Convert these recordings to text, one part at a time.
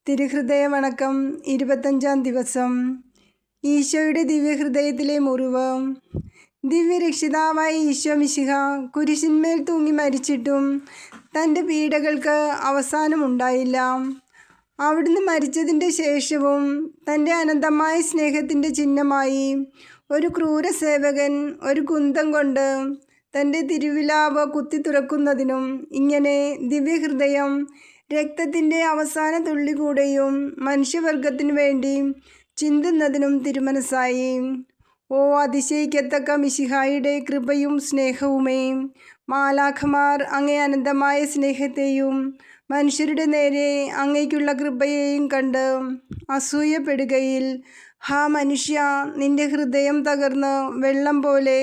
തിരുഹൃദയ വണക്കം 25-ാം ദിവസം. ഈശോയുടെ ദിവ്യഹൃദയത്തിലെ മുറിവ്. ദിവ്യരക്ഷിതാവായ ഈശോ മിശിഹ കുരിശിന്മേൽ തൂങ്ങി മരിച്ചിട്ടും തൻ്റെ പീഡകൾക്ക് അവസാനമുണ്ടായില്ല. അവിടുന്ന് മരിച്ചതിൻ്റെ ശേഷവും തൻ്റെ അനന്തമായ സ്നേഹത്തിൻ്റെ ചിഹ്നമായി ഒരു ക്രൂരസേവകൻ ഒരു കുന്തം കൊണ്ട് തൻ്റെ തിരുവിലാവ് കുത്തി തുറക്കുന്നതിനും ഇങ്ങനെ ദിവ്യഹൃദയം രക്തത്തിൻ്റെ അവസാന തുള്ളി കൂടെയും മനുഷ്യവർഗത്തിനു വേണ്ടി ചിന്തുന്നതിനും തിരുമനസ്സായി. ഓ അതിശയിക്കത്തക്ക മിശിഹായുടെ കൃപയും സ്നേഹവുമേ, മാലാഖമാർ അങ്ങേ അനന്തമായ സ്നേഹത്തെയും മനുഷ്യരുടെ നേരെ അങ്ങേക്കുള്ള കൃപയെയും കണ്ട് അസൂയപ്പെടുകയിൽ, ഹാ മനുഷ്യ, നിന്റെ ഹൃദയം തകർന്ന് വെള്ളം പോലെ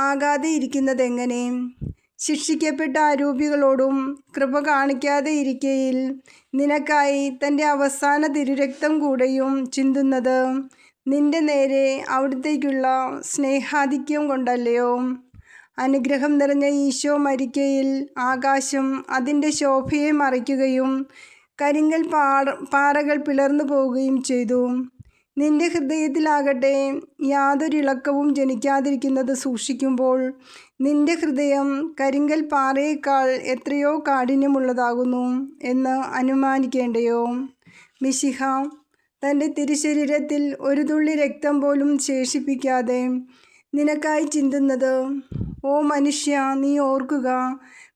ആകാതെ ഇരിക്കുന്നതെങ്ങനെ? ശിക്ഷിക്കപ്പെട്ട ആരോപികളോടും കൃപ കാണിക്കാതെ ഇരിക്കയിൽ നിനക്കായി തൻ്റെ അവസാന തിരുരക്തം കൂടെയും ചിന്തുന്നത് നിന്റെ നേരെ അവിടുത്തേക്കുള്ള സ്നേഹാധിക്യം കൊണ്ടല്ലയോ? അനുഗ്രഹം നിറഞ്ഞ ഈശോ മരിക്കയിൽ ആകാശം അതിൻ്റെ ശോഭയെ മറയ്ക്കുകയും കരിങ്കൽ പാറകൾ പിളർന്നു പോവുകയും ചെയ്തു. നിന്റെ ഹൃദയത്തിലാകട്ടെ യാതൊരിളക്കവും ജനിക്കാതിരിക്കുന്നത് സൂക്ഷിക്കുമ്പോൾ നിന്റെ ഹൃദയം കരിങ്കൽ പാറയേക്കാൾ എത്രയോ കാഠിന്യമുള്ളതാകുന്നു എന്ന് അനുമാനിക്കേണ്ടയോ? മിശിഹ തൻ്റെ തിരുശരീരത്തിൽ ഒരു തുള്ളി രക്തം പോലും ശേഷിപ്പിക്കാതെ നിനക്കായി ചിന്തുന്നത്, ഓ മനുഷ്യ, നീ ഓർക്കുക.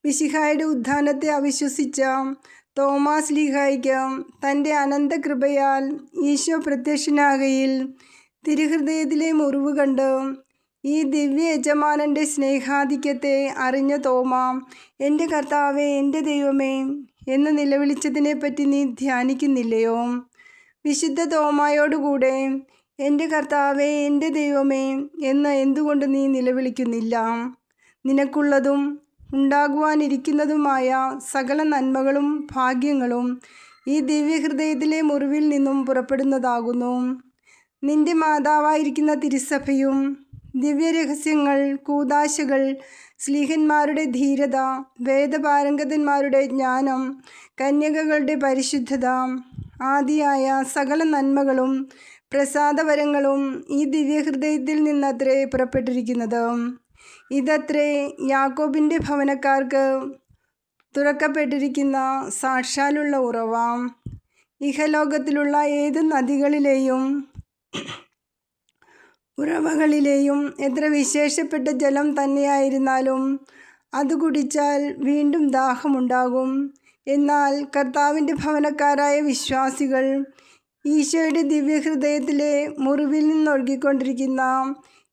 മിശിഹായുടെ ഉത്ഥാനത്തെ അവിശ്വസിച്ച തോമാസ് ലീഹായ്ക്ക് തൻ്റെ അനന്ത കൃപയാൽ ഈശോ പ്രത്യക്ഷനാകയിൽ തിരുഹൃദയത്തിലെ മുറിവ് കണ്ട് ഈ ദിവ്യ യജമാനൻ്റെ സ്നേഹാധിക്യത്തെ അറിഞ്ഞ തോമ, എൻ്റെ കർത്താവേ, എൻ്റെ ദൈവമേ എന്ന് നിലവിളിച്ചതിനെപ്പറ്റി നീ ധ്യാനിക്കുന്നില്ലയോ? വിശുദ്ധ തോമായോടുകൂടെ എൻ്റെ കർത്താവേ, എൻ്റെ ദൈവമേ എന്ന് എന്തുകൊണ്ട് നീ നിലവിളിക്കുന്നില്ല? നിനക്കുള്ളതും ഉണ്ടാകുവാനിരിക്കുന്നതുമായ സകല നന്മകളും ഭാഗ്യങ്ങളും ഈ ദിവ്യഹൃദയത്തിലെ മുറിവിൽ നിന്നും പുറപ്പെടുന്നതാകുന്നു. നിന്റെ മാതാവായിരിക്കുന്ന തിരുസഭയും ദിവ്യരഹസ്യങ്ങൾ, കൂദാശകൾ, സ്ലീഹന്മാരുടെ ധീരത, വേദപാരംഗതന്മാരുടെ ജ്ഞാനം, കന്യകകളുടെ പരിശുദ്ധത ആദിയായ സകല നന്മകളും പ്രസാദവരങ്ങളും ഈ ദിവ്യഹൃദയത്തിൽ നിന്നത്രേ പുറപ്പെട്ടിരിക്കുന്നത്. ഇതത്രേ യാക്കോബിൻ്റെ ഭവനക്കാർക്ക് തുറക്കപ്പെട്ടിരിക്കുന്ന സാക്ഷാലുള്ള ഉറവ. ഇഹലോകത്തിലുള്ള ഏത് നദികളിലെയും ഉറവകളിലെയും എത്ര വിശേഷപ്പെട്ട ജലം തന്നെയായിരുന്നാലും അത് കുടിച്ചാൽ വീണ്ടും ദാഹമുണ്ടാകും. എന്നാൽ കർത്താവിൻ്റെ ഭവനക്കാരായ വിശ്വാസികൾ ഈശോയുടെ ദിവ്യഹൃദയത്തിലെ മുറിവിൽ നിന്നൊഴുകിക്കൊണ്ടിരിക്കുന്ന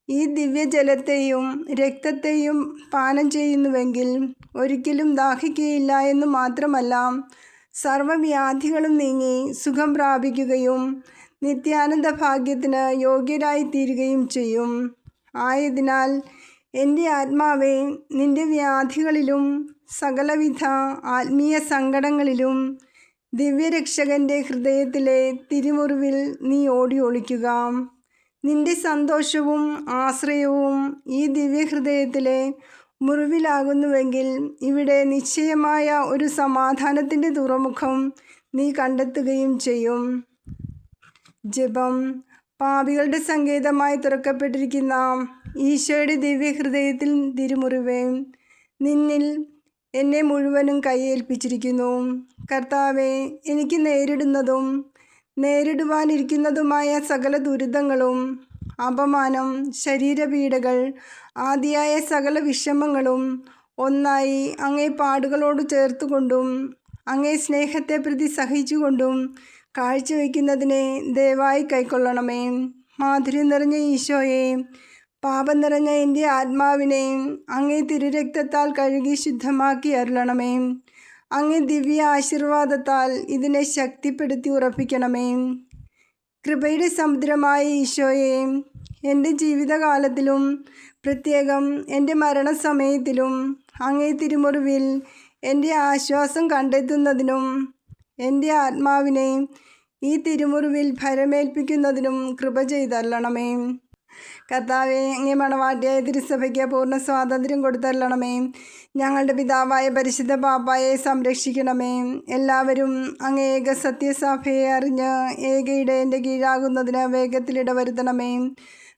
ഈ ദിവ്യജലത്തെയും രക്തത്തെയും പാനം ചെയ്യുന്നുവെങ്കിൽ ഒരിക്കലും ദാഹിക്കുകയില്ല എന്ന് മാത്രമല്ല, സർവ്വവ്യാധികളും നീങ്ങി സുഖം പ്രാപിക്കുകയും നിത്യാനന്ദ ഭാഗ്യത്തിന് യോഗ്യരായിത്തീരുകയും ചെയ്യും. ആയതിനാൽ എൻ്റെ ആത്മാവേ, നിന്റെ വ്യാധികളിലും സകലവിധ ആത്മീയ സങ്കടങ്ങളിലും ദിവ്യരക്ഷകൻ്റെ ഹൃദയത്തിലെ തിരുമുറിവിൽ നീ ഓടി ഒളിക്കുക. നിന്റെ സന്തോഷവും ആശ്രയവും ഈ ദിവ്യഹൃദയത്തിലെ മുറിവിലാകുന്നുവെങ്കിൽ ഇവിടെ നിശ്ചയമായ ഒരു സമാധാനത്തിൻ്റെ തുറമുഖം നീ കണ്ടെത്തുകയും ചെയ്യും. ജപം. പാപികളുടെ സങ്കേതമായി തുറക്കപ്പെട്ടിരിക്കുന്ന ഈശോയുടെ ദിവ്യഹൃദയത്തിൽ തിരുമുറിവേ, നിന്നിൽ എന്നെ മുഴുവനും കൈയേൽപ്പിച്ചിരിക്കുന്നു. കർത്താവെ, എനിക്ക് നേരിടുന്നതും നേരിടുവാനിരിക്കുന്നതുമായ സകല ദുരിതങ്ങളും, അപമാനം, ശരീരപീഡകൾ ആദിയായ സകല വിഷമങ്ങളും ഒന്നായി അങ്ങേ പാടുകളോട് ചേർത്തുകൊണ്ടും അങ്ങേ സ്നേഹത്തെ പ്രതി സഹിച്ചുകൊണ്ടും കാഴ്ചവെക്കുന്നതിനെ ദയവായി കൈക്കൊള്ളണമേ. മാധുര്യം നിറഞ്ഞ ഈശോയെ, പാപം നിറഞ്ഞ എൻ്റെ ആത്മാവിനെ അങ്ങേ തിരുരക്തത്താൽ കഴുകി ശുദ്ധമാക്കി അരുളണമേ. അങ്ങേ ദിവ്യ ആശീർവാദത്താൽ ഇതിനെ ശക്തിപ്പെടുത്തി ഉറപ്പിക്കണമേ. കൃപയുടെ സമുദ്രമായ ഈശോയെ, എൻ്റെ ജീവിതകാലത്തിലും പ്രത്യേകം എൻ്റെ മരണസമയത്തിലും അങ്ങേ തിരുമുറിവിൽ എൻ്റെ ആശ്വാസം കണ്ടെത്തുന്നതിനും എൻ്റെ ആത്മാവിനെ ഈ തിരുമുറിവിൽ ഭരമേൽപ്പിക്കുന്നതിനും കൃപ ചെയ്തരുളണമേ. കർത്താവെ, അങ്ങേ മണവാട്ടിയായ തിരുസഭയ്ക്ക് പൂർണ്ണ സ്വാതന്ത്ര്യം കൊടുത്തരണമേ. ഞങ്ങളുടെ പിതാവായ പരിശുദ്ധ പാപ്പായെ സംരക്ഷിക്കണമേ. എല്ലാവരും അങ്ങേ ഏക സത്യസഭയെ അറിഞ്ഞ് ഏക ഇടയൻ്റെ കീഴാകുന്നതിന് വേഗത്തിലിടവരുത്തണമേ.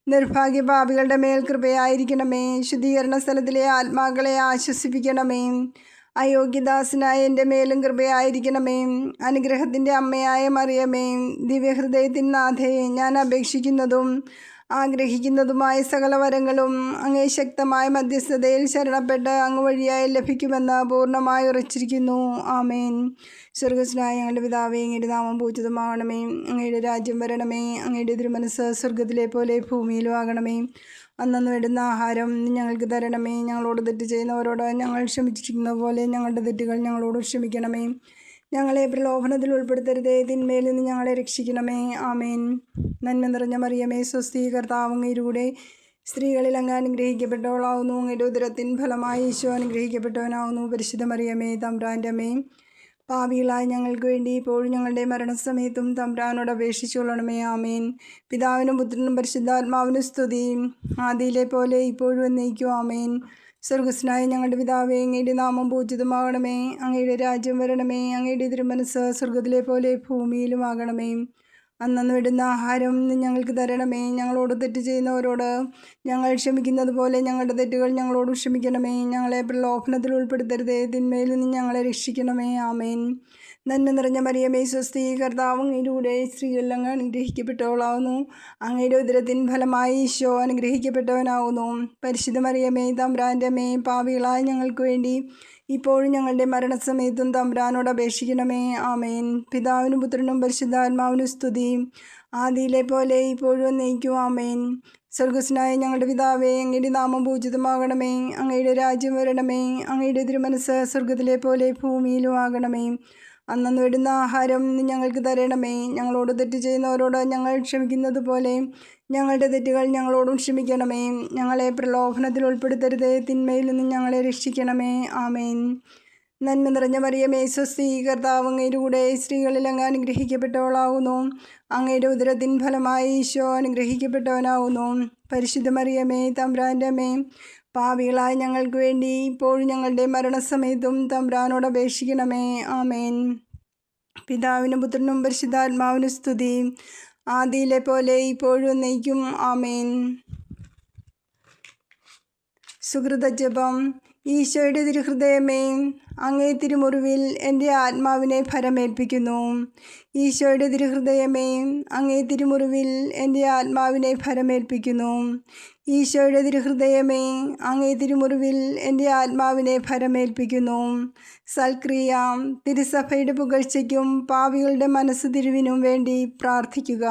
നിർഭാഗ്യ പാപികളുടെ മേൽ കൃപയായിരിക്കണമേ. ശുദ്ധീകരണ സ്ഥലത്തിലെ ആത്മാക്കളെ ആശ്വസിപ്പിക്കണമേ. അയോഗ്യദാസനായ എൻ്റെ മേലും കൃപയായിരിക്കണമേ. അനുഗ്രഹത്തിൻ്റെ അമ്മയായ മറിയമേ, ദിവ്യഹൃദയത്തിൻ നാഥയെ, ഞാൻ അപേക്ഷിക്കുന്നതും ആഗ്രഹിക്കുന്നതുമായ സകല വരങ്ങളും അങ്ങേ ശക്തമായ മധ്യസ്ഥതയിൽ ശരണപ്പെട്ട് അങ്ങ് വഴിയായി ലഭിക്കുമെന്ന് പൂർണ്ണമായി ഉറച്ചിരിക്കുന്നു. ആമേൻ. സ്വർഗസ്നായ ഞങ്ങളുടെ പിതാവേ, അങ്ങയുടെ നാമം പൂജിതമാകണമേ. അങ്ങയുടെ രാജ്യം വരണമേ. അങ്ങയുടെ തിരുമനസ്സ് സ്വർഗത്തിലെ പോലെ ഭൂമിയിലും ആകണമേ. അന്നന്ന് വേണ്ടുന്ന ആഹാരം ഞങ്ങൾക്ക് തരണമേ. ഞങ്ങളോട് തെറ്റ് ചെയ്യുന്നവരോട് ഞങ്ങൾ ക്ഷമിച്ചിരിക്കുന്ന പോലെ ഞങ്ങളുടെ തെറ്റുകൾ ഞങ്ങളോട് ക്ഷമിക്കണമേ. ഞങ്ങളെ പ്രലോഭനത്തിൽ ഉൾപ്പെടുത്തരുതേ, തിന്മയിൽ നിന്ന് ഞങ്ങളെ രക്ഷിക്കണമേ. ആമേൻ. നന്മ നിറഞ്ഞ മറിയമേ, സ്വസ്തി, കർത്താവ് അങ്ങയുടെ സ്ത്രീകളിൽ അങ്ങ് അനുഗ്രഹിക്കപ്പെട്ടവളാവുന്നു. അങ്ങയുടെ ഉദരത്തിൻ ഫലമായി ഈശോ അനുഗ്രഹിക്കപ്പെട്ടവനാവുന്നു. പരിശുദ്ധ മറിയമേ, തമ്പുരാൻ്റെ അമ്മേ, പാപികളായ ഞങ്ങൾക്ക് വേണ്ടി ഇപ്പോഴും ഞങ്ങളുടെ മരണസമയത്തും തമ്പുരാനോട് അപേക്ഷിച്ചുകൊള്ളണമേ. ആമേൻ. പിതാവിനും പുത്രനും പരിശുദ്ധാത്മാവിനും സ്തുതി, ആദിയിലെ പോലെ ഇപ്പോഴും എന്നേക്കും. ആമേൻ. സ്വർഗസ്നായ ഞങ്ങളുടെ പിതാവേ, അങ്ങയുടെ നാമം പൂജിതമാകണമേ. അങ്ങയുടെ രാജ്യം വരണമേ. അങ്ങയുടെ തിരുമനസ്സ് സ്വർഗത്തിലെ പോലെ ഭൂമിയിലും ആകണമേ. അന്നന്ന് വേണ്ടുന്ന ആഹാരം ഞങ്ങൾക്ക് തരണമേ. ഞങ്ങളോട് തെറ്റ് ചെയ്യുന്നവരോട് ഞങ്ങൾ ക്ഷമിക്കുന്നത് പോലെ ഞങ്ങളുടെ തെറ്റുകൾ ഞങ്ങളോട് ക്ഷമിക്കണമേ. ഞങ്ങളെ പ്രലോഭനത്തിൽ ഉൾപ്പെടുത്തരുതേ, തിന്മയിൽ നിന്ന് ഞങ്ങളെ രക്ഷിക്കണമേ. ആമേൻ. നന്മ നിറഞ്ഞ മറിയമേ, സ്വസ്തി, കർത്താവ് അങ്ങയുടെ സ്ത്രീകളിൽ അങ്ങ് അനുഗ്രഹിക്കപ്പെട്ടവളാവുന്നു. അങ്ങയുടെ ഉദരത്തിൻ ഫലമായി ഈശോ അനുഗ്രഹിക്കപ്പെട്ടവനാവുന്നു. പരിശുദ്ധ മറിയമേ, തമ്പുരാൻ്റെ അമ്മേ, പാപികളായ ഞങ്ങൾക്ക് വേണ്ടി ഇപ്പോഴും ഞങ്ങളുടെ മരണസമയത്തും തമ്പുരാനോട് അപേക്ഷിക്കണമേ. ആമേൻ. പിതാവിനും പുത്രനും പരിശുദ്ധാത്മാവിനും സ്തുതി, ആദിയിലെ പോലെ ഇപ്പോഴും എന്നേക്കും. ആമേൻ. സ്വർഗസ്നായ ഞങ്ങളുടെ പിതാവേ, അങ്ങയുടെ നാമം പൂജിതമാകണമേ. അങ്ങയുടെ രാജ്യം വരണമേ. അങ്ങയുടെ തിരുമനസ്സ് സ്വർഗത്തിലെ പോലെ ഭൂമിയിലും ആകണമേ. അന്നന്ന് വേണ്ടുന്ന ആഹാരം ഞങ്ങൾക്ക് തരണമേ. ഞങ്ങളോട് തെറ്റ് ചെയ്യുന്നവരോട് ഞങ്ങൾ ക്ഷമിക്കുന്നത് പോലെ ഞങ്ങളുടെ തെറ്റുകൾ ഞങ്ങളോടും ക്ഷമിക്കണമേ. ഞങ്ങളെ പ്രലോഭനത്തിൽ ഉൾപ്പെടുത്തരുതേ, തിന്മയിൽ നിന്ന് ഞങ്ങളെ രക്ഷിക്കണമേ. ആമേൻ. നന്മ നിറഞ്ഞ മറിയമേ, സ്വസ്തി, കർത്താവ് അങ്ങയുടെ സ്ത്രീകളിൽ അങ്ങ് അനുഗ്രഹിക്കപ്പെട്ടവളാവുന്നു. അങ്ങയുടെ ഉദരത്തിൻ ഫലമായി ഈശോ അനുഗ്രഹിക്കപ്പെട്ടവനാവുന്നു. പരിശുദ്ധ മറിയമേ, തമ്പുരാൻ്റെ അമ്മേ, പാപികളായ ഞങ്ങൾക്ക് വേണ്ടി ഇപ്പോഴും ഞങ്ങളുടെ മരണസമയത്തും തമ്പുരാനോട് അപേക്ഷിക്കണമേ. ആമേൻ. പിതാവിനും പുത്രനും പരിശുദ്ധാത്മാവിനും സ്തുതി, ആദിയിലെ പോലെ ഇപ്പോഴും എന്നേക്കും. ആമേൻ. സുഹൃതജപം. ഈശോയുടെ തിരുഹൃദയമേ, അങ്ങേ തിരുമുറിവിൽ എൻ്റെ ആത്മാവിനെ ഭരമേൽപ്പിക്കുന്നു. ഈശോയുടെ തിരുഹൃദയമേ, അങ്ങേ തിരുമുറിവിൽ എൻ്റെ ആത്മാവിനെ ഭരമേൽപ്പിക്കുന്നു. ഈശോയുടെ തിരുഹൃദയമേ, അങ്ങേ തിരുമുറിവിൽ എൻ്റെ ആത്മാവിനെ ഭരമേൽപ്പിക്കുന്നു. സൽക്രിയ. തിരുസഭയുടെ പുകഴ്ചയ്ക്കും പാപികളുടെ മനസ്സ് തിരിവിനും വേണ്ടി പ്രാർത്ഥിക്കുക.